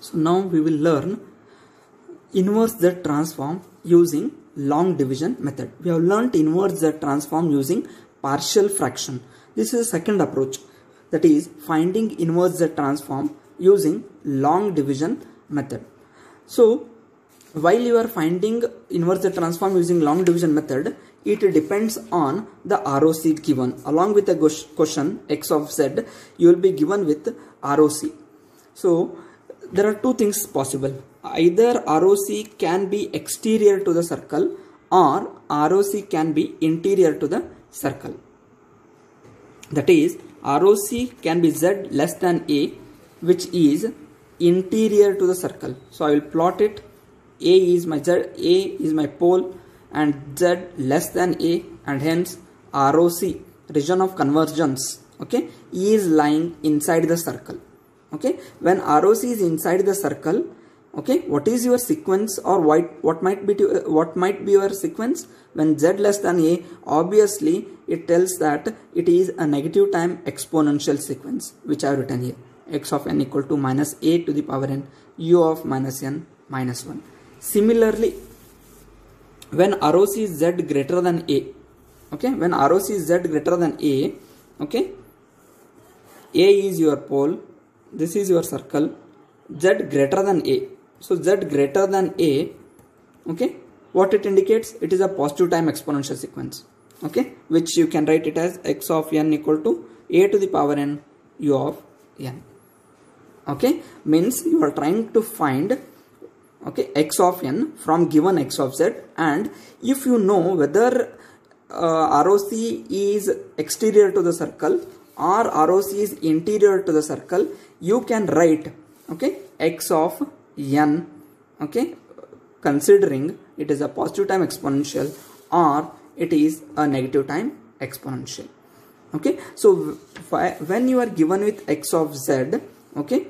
So now we will learn inverse Z transform using long division method. We have learnt inverse Z transform using partial fraction. This is the second approach, that is finding inverse Z transform using long division method. So while you are finding inverse Z transform using long division method, it depends on the ROC given. Along with the question x of z, you will be given with ROC. So there are two things possible. Either ROC can be exterior to the circle or ROC can be interior to the circle. That is, ROC can be z less than a, which is interior to the circle. So I will plot it. A is my z, A is my pole, and z less than a, and hence ROC, region of convergence, okay, is lying inside the circle. Okay, when ROC is inside the circle, okay, what is your sequence, or what might be your sequence? When z less than a, obviously it tells that it is a negative time exponential sequence, which I have written here. X of n equal to minus a to the power n, u of minus n minus 1. Similarly, when ROC is z greater than a, okay, when ROC is z greater than a, okay, a is your pole, this is your circle, z greater than a. So z greater than a, okay, what it indicates? It is a positive time exponential sequence, okay, which you can write it as x of n equal to a to the power n u of n. Okay, means you are trying to find, okay, x of n from given x of z, and if you know whether ROC is exterior to the circle or ROC is interior to the circle, you can write, okay, x of n, okay, considering it is a positive time exponential or it is a negative time exponential. Okay, so when you are given with x of z, okay,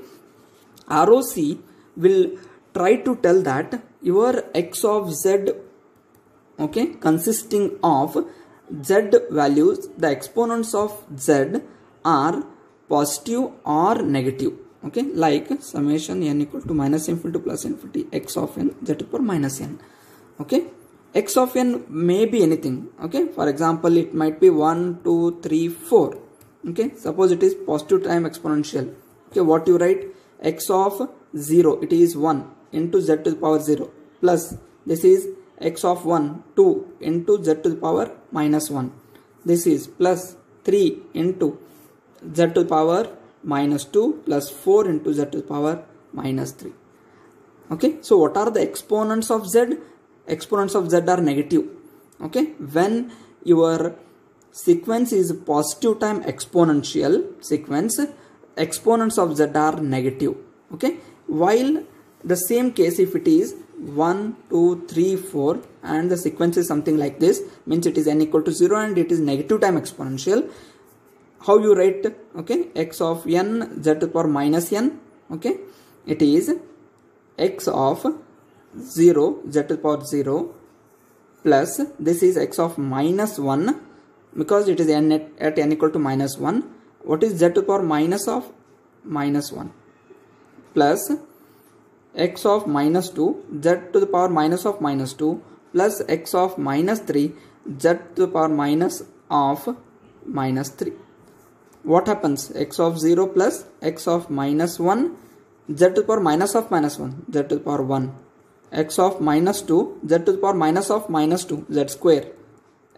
ROC will try to tell that your x of z, okay, consisting of z values, the exponents of z are positive or negative, okay, like summation n equal to minus infinity plus infinity x of n z to the power minus n. Okay, x of n may be anything, okay, for example it might be 1 2 3 4, okay, suppose it is positive time exponential, okay, what you write? X of 0, it is 1 into z to the power 0, plus this is x of 1 2 into z to the power minus 1, this is plus 3 into z to the power minus 2 plus 4 into z to the power minus 3. Okay, so what are the exponents of z? Exponents of z are negative. Okay, when your sequence is positive time exponential sequence, exponents of z are negative. Okay, while the same case, if it is 1 2 3 4 and the sequence is something like this, means it is n equal to 0 and it is negative time exponential, how you write? Okay, x of n z to the power minus n, okay, it is x of 0 z to the power 0 plus this is x of minus 1, because it is n at n equal to minus 1, what is z to the power minus of minus 1, plus x of minus 2 z to the power minus of minus 2 plus x of minus 3 z to the power minus of minus 3. What happens? X of 0 plus x of minus 1 z to the power minus of minus 1 z to the power 1, x of minus 2 z to the power minus of minus 2 z square,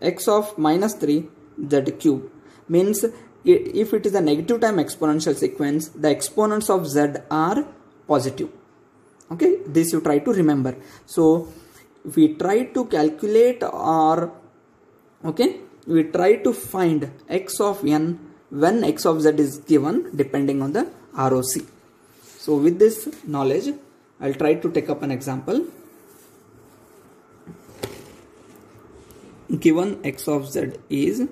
x of minus 3 z cube. Means if it is a negative time exponential sequence, the exponents of z are positive. Okay, this you try to remember. So we try to calculate, or okay, we try to find x of n when x of z is given depending on the ROC. So with this knowledge, I'll try to take up an example. Given x of z is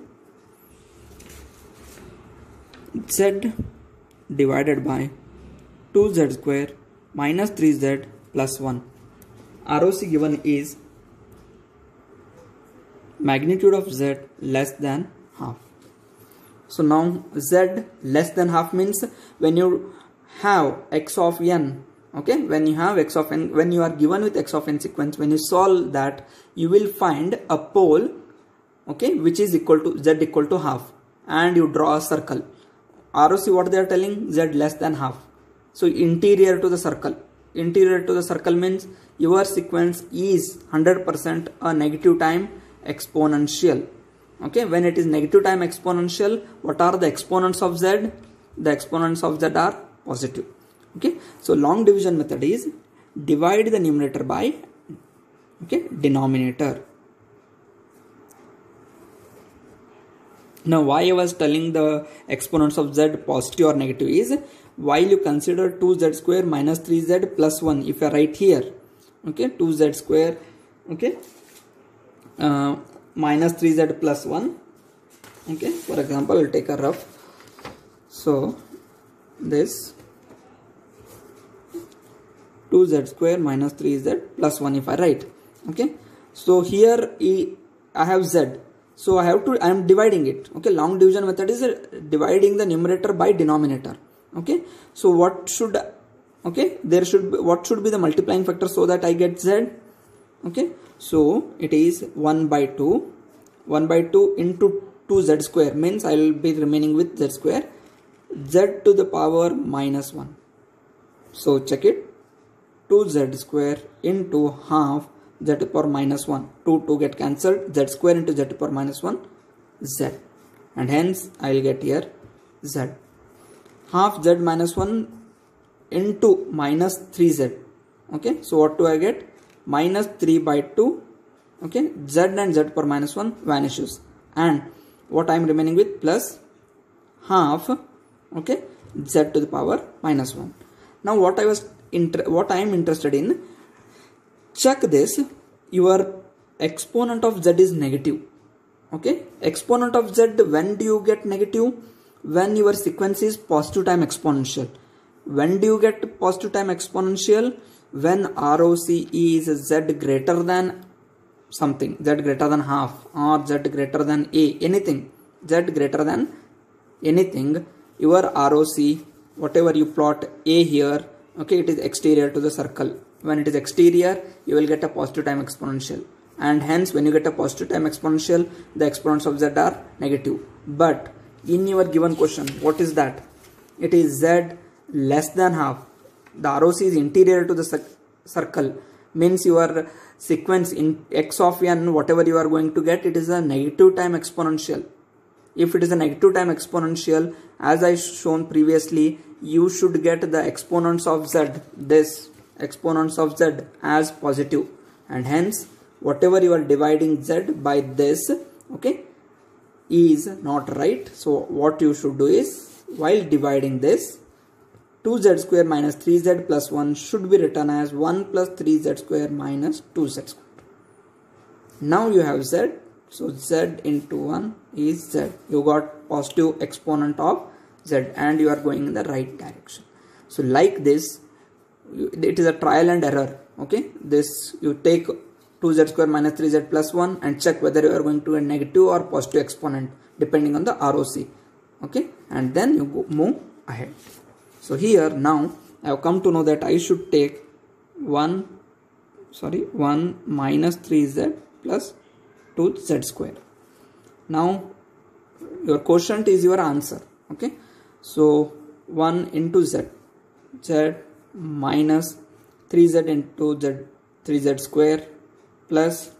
z divided by 2z square minus 3z plus 1. ROC given is magnitude of z less than half. So now z less than half means when you have x of n Okay, when you have x of n, when you are given with x of n sequence, when you solve that, you will find a pole, okay, which is equal to z equal to half, and you draw a circle. ROC, what they are telling, z less than half. So interior to the circle. Interior to the circle means your sequence is 100% a negative time exponential. Okay, when it is negative time exponential, what are the exponents of z? The exponents of z are positive. Okay, so long division method is divide the numerator by, okay, denominator. Now why I was telling the exponents of z positive or negative is, while you consider 2z square minus 3z plus 1, if I write here, okay, 2z square, okay, minus 3z plus 1, okay, for example, I will take a rough. So this 2z square minus 3z plus 1 if I write, okay. So here I have z, so I am dividing it, okay. Long division method is dividing the numerator by denominator, okay. So what should, okay, what should be the multiplying factor so that I get z, okay. So it is 1 by 2 into 2z square means I will be remaining with z square, z to the power minus 1. So check it, 2z square into half z to the power minus 1, 2 get cancelled, z square into z to the power minus 1, z, and hence I will get here z. Half z minus 1 into minus 3z, okay. So what do I get? Minus 3 by 2, okay, z and z to the power minus 1 vanishes, and what I am remaining with, plus half, okay, z to the power minus 1. Now what I am interested in, check this, your exponent of z is negative, okay. Exponent of z, when do you get negative? When your sequence is positive time exponential. When do you get positive time exponential? When ROC is z greater than something, z greater than half, or z greater than a, anything, z greater than anything, your ROC, whatever you plot a here, okay, it is exterior to the circle. When it is exterior, you will get a positive time exponential, and hence when you get a positive time exponential, the exponents of z are negative. But in your given question, what is that? It is z less than half. The ROC is interior to the circle, means your sequence in x of n, whatever you are going to get, it is a negative time exponential. If it is a negative time exponential, as I shown previously, you should get the exponents of z, this exponents of z as positive, and hence whatever you are dividing z by this, okay, is not right. So what you should do is, while dividing this, 2z square minus 3z plus 1 should be written as 1 plus 3z square minus 2z square. Now you have z, so z into 1 is z. You got positive exponent of z, and you are going in the right direction. So like this, it is a trial and error, okay. This, you take 2z square minus 3z plus 1 and check whether you are going to a negative or positive exponent depending on the ROC, okay, and then you move ahead. So here now I have come to know that I should take 1 minus 3z plus 2z square. Now your quotient is your answer, okay. So 1 into z minus 3z into z, 3z square plus,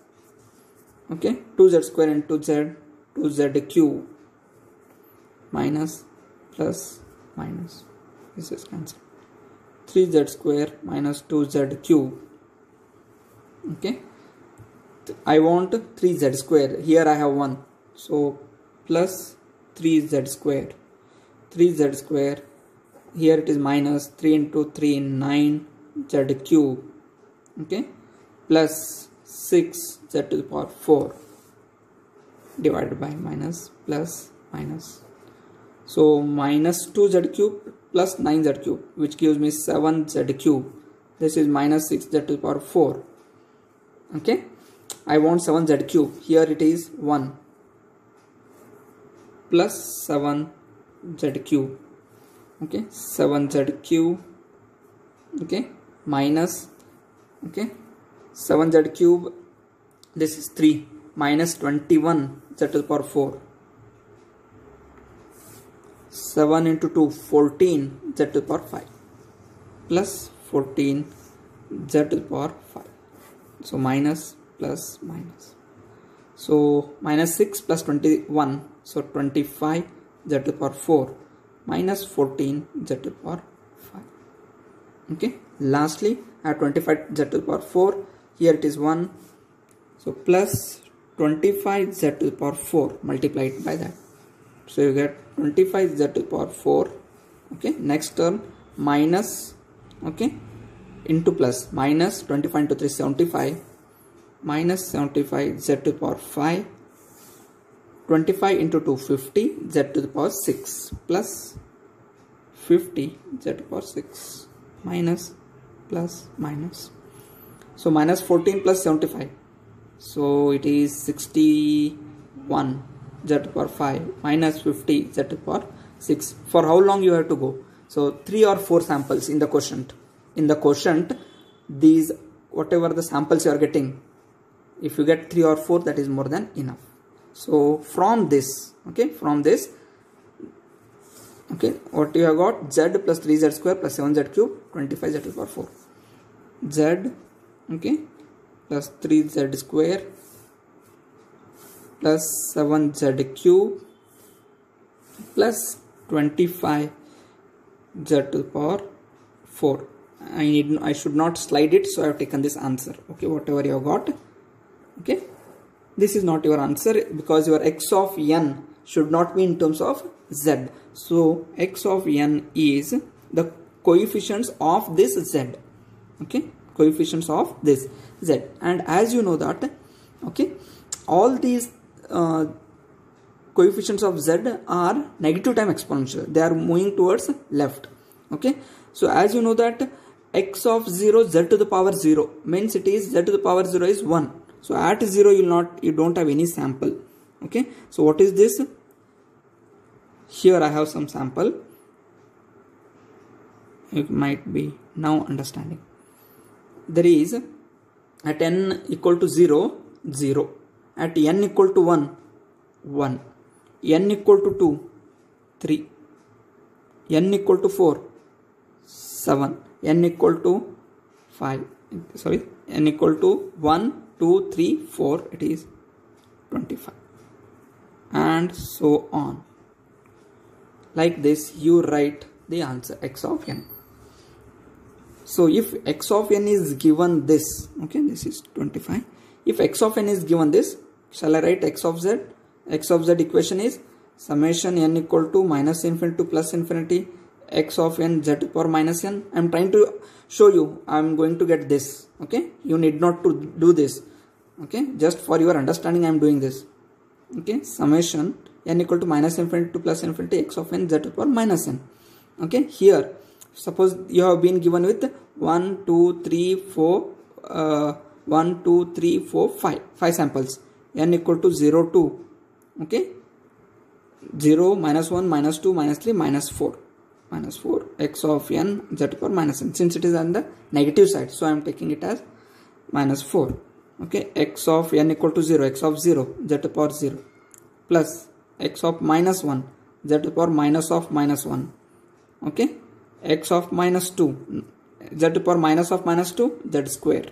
okay, 2z square into z, 2z cube minus plus minus, this is cancelled, 3z square minus 2z cube, okay. I want 3z square, here I have 1, so plus 3z square, 3z square, here it is minus 3 into 3, 9 z cube, okay, plus 6 z to the power 4 divided by minus plus minus. So minus 2z cube plus 9z cube, which gives me 7z cube. This is minus 6z to the power 4. Okay, I want 7z cube. Here it is 1 plus 7z cube. Okay, 7z cube. Okay, minus, okay, 7z cube, this is 3, minus 21 z to the power 4, 7 into 2, 14 z to the power 5, plus 14 z to the power 5. So minus plus minus. So minus 6 plus 21, so 25 z to the power 4 minus 14 z to the power 5. Okay, lastly at 25 z to the power 4, here it is 1, so plus 25 z to the power 4 multiplied by that, so you get 25 z to the power 4. Okay, next term minus, okay, into plus, minus 25 into 3 75, minus 75 z to the power 5, 25 into 2 50 z to the power 6 plus 50 z to the power 6 minus plus minus. So minus 14 plus 75, so it is 61 z to the power 5 minus 50 z to the power 6. For how long you have to go? So 3 or 4 samples in the quotient. In the quotient, these whatever the samples you are getting, if you get 3 or 4, that is more than enough. So from this, okay, from this, okay, what you have got, z plus 3z square plus 7z cube, 25 z to the power 4, z, okay, plus 3z square plus 7z cube plus 25 z to the power 4. I should not slide it, so I have taken this answer. Okay, whatever you have got, okay, this is not your answer because your x of n should not be in terms of z. So x of n is the coefficients of this z, okay, coefficients of this z. And as you know that, okay, all these coefficients of z are negative time exponential, they are moving towards left. Okay, so as you know that x of 0 z to the power 0 means it is z to the power 0 is 1. So at 0 you don't have any sample. Okay, so what is this? Here I have some sample. It might be now understanding. There is at n equal to 0, 0. At n equal to 1, 1. N equal to 2, 3. N equal to 4, 7. N equal to 5. Sorry, n equal to 1, 2, 3, 4. It is 25. And so on. Like this, you write the answer x of n. So if x of n is given this, okay, this is 25. If x of n is given this, shall I write x of z? X of z equation is summation n equal to minus infinity to plus infinity x of n z to the power minus n. I am trying to show you I am going to get this. Okay, you need not to do this. Okay, just for your understanding I am doing this. Okay, summation n equal to minus infinity to plus infinity x of n z to the power minus n. Okay, here suppose you have been given with 1, 2, 3, 4, 1, 2, 3, 4, 5 samples. N equal to 0, 2. Okay, 0, minus 1, minus 2, minus 3, minus 4. Minus 4 x of n z to the power minus n. Since it is on the negative side, so I am taking it as minus 4. Okay, x of n equal to 0, x of 0 z to the power 0 plus x of minus 1 z to the power minus of minus 1. Okay, x of minus 2 z to the power minus of minus 2 z square,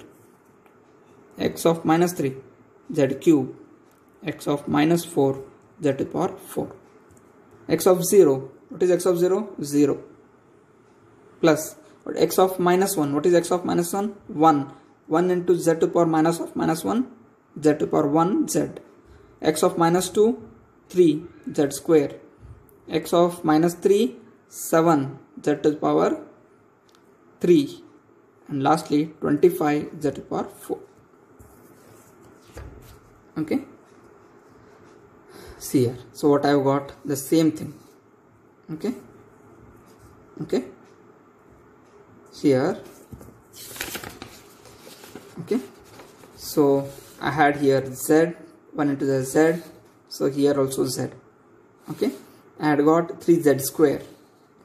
x of minus 3 z cube, x of minus 4 z to the power 4, x of 0, what is x of 0? 0 plus x of minus 1, what is x of minus 1? 1. 1 into z to the power minus of minus 1 z to the power 1 z, x of minus 2 3 z square, x of minus 3 7 z to the power 3, and lastly 25 z to the power 4. Okay, see here, so what I have got, the same thing. Okay, okay, see here. Okay, so I had here z, 1 into the z, so here also z. Okay, I had got 3z square,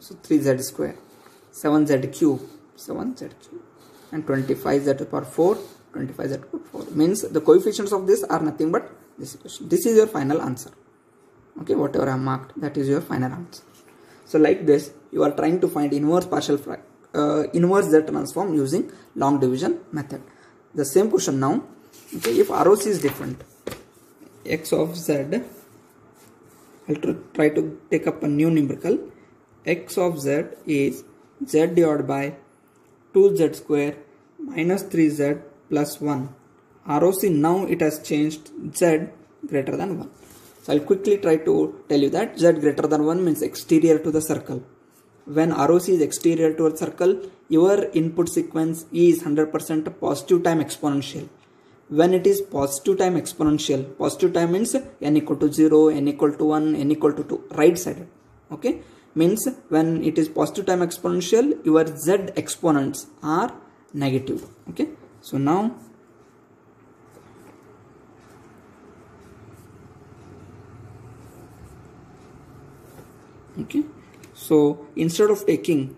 so 3z square, 7z cube, 7 z cube, and 25 z to the power 4, 25 z to the power 4. Means the coefficients of this are nothing but this equation. This is your final answer. Okay, whatever I have marked, that is your final answer. So like this, you are trying to find inverse inverse z transform using long division method. The same question now. Okay, if ROC is different, x of z, I'll try to take up a new numerical. X of z is z divided by 2z square minus 3z plus 1. ROC now it has changed z greater than 1. So I'll quickly try to tell you that z greater than 1 means exterior to the circle. When ROC is exterior to a circle, your input sequence is 100% positive time exponential. When it is positive time exponential, positive time means n equal to 0, n equal to 1, n equal to 2, right sided. Okay, means when it is positive time exponential, your z exponents are negative. Okay, so now okay, so instead of taking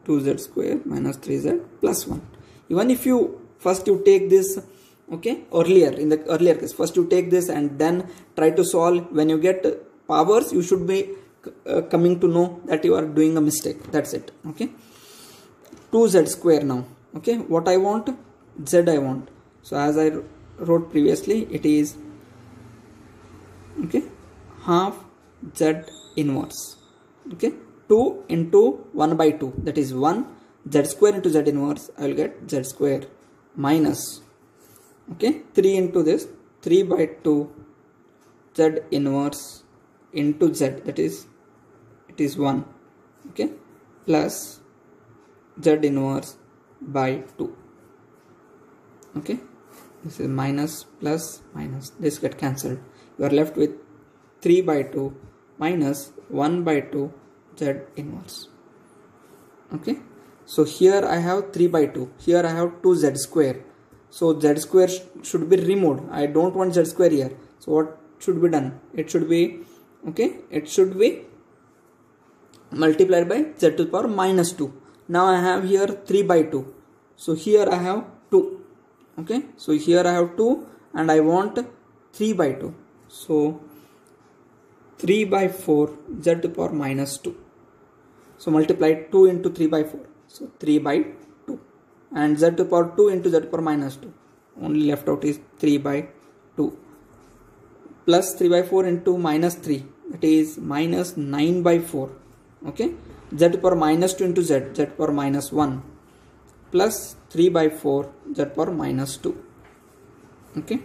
2z square minus 3z plus 1, even if you first you take this, okay, earlier in the earlier case, first you take this and then try to solve. When you get powers, you should be coming to know that you are doing a mistake. That's it. Okay, 2z square now. Okay, what I want, z I want. So as I wrote previously, it is okay half z inverse. Okay, 2 into 1 by 2, that is 1, z square into z inverse, I will get z square minus, okay, 3 into this, 3 by 2 z inverse into z, that is it is 1, okay, plus z inverse by 2. Okay, this is minus plus minus, this get cancelled. You are left with 3 by 2 minus 1 by 2 z inverse. Okay, so here I have 3 by 2, here I have 2z square. So z square should be removed. I don't want z square here. So what should be done? It should be, okay, it should be multiplied by z to the power minus 2. Now I have here 3 by 2. So here I have 2. Okay, so here I have 2 and I want 3 by 2. So 3 by 4 z to the power minus 2. So multiply 2 into 3 by 4. So 3 by 2. And z to the power 2 into z to the power minus 2. Only left out is 3 by 2. Plus 3 by 4 into minus 3. That is minus 9 by 4. Okay. Z to the power minus 2 into z. Z to the power minus 1. Plus 3 by 4. Z to the power minus 2. Okay.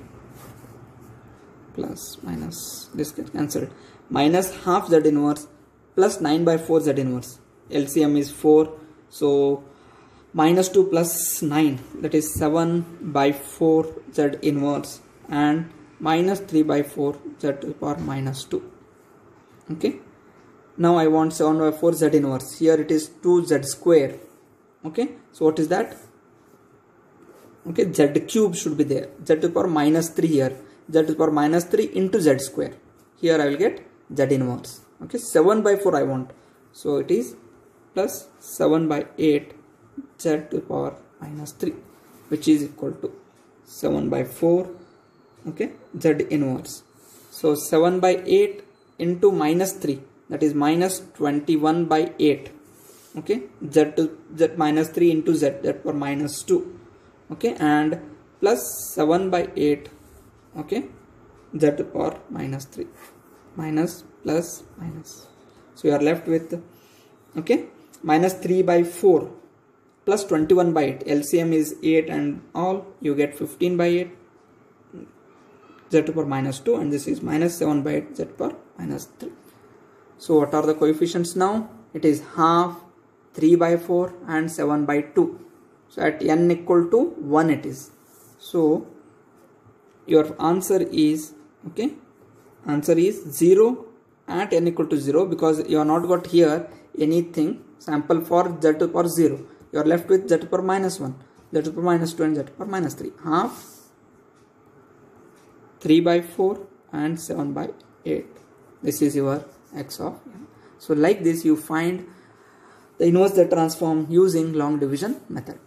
Plus minus. This gets cancelled. Minus half z inverse plus 9 by 4 z inverse. LCM is 4. So minus 2 plus 9, that is 7 by 4 z inverse, and minus 3 by 4 z to the power minus 2. Okay. Now I want 7 by 4 z inverse. Here it is 2z square. Okay. So what is that? Okay, z cube should be there. Z to the power minus 3 here. Z to the power minus 3 into z square. Here I will get z inverse. Okay, 7 by 4 I want. So it is plus 7 by 8 z to the power minus 3, which is equal to 7 by 4, okay, z inverse. So 7 by 8 into minus 3, that is minus 21 by 8. Okay, z to z minus 3 into z, that power minus 2. Okay, and plus 7 by 8, okay, z to the power minus 3, minus plus minus. So you are left with, okay, minus 3 by 4 plus 21 by 8. LCM is 8 and all, you get 15 by 8 z to the power minus 2, and this is minus 7 by 8 z to the power minus 3. So what are the coefficients now? It is half, 3 by 4 and 7 by 2. So at n equal to 1 it is. So your answer is, okay, answer is 0 at n equal to 0, because you are not got here anything sample for z to the power 0. You are left with z to the power minus 1, z to the power minus 2 and z to the power minus 3. Half, 3 by 4 and 7 by 8. This is your x of n. So like this you find the inverse Z transform using long division method.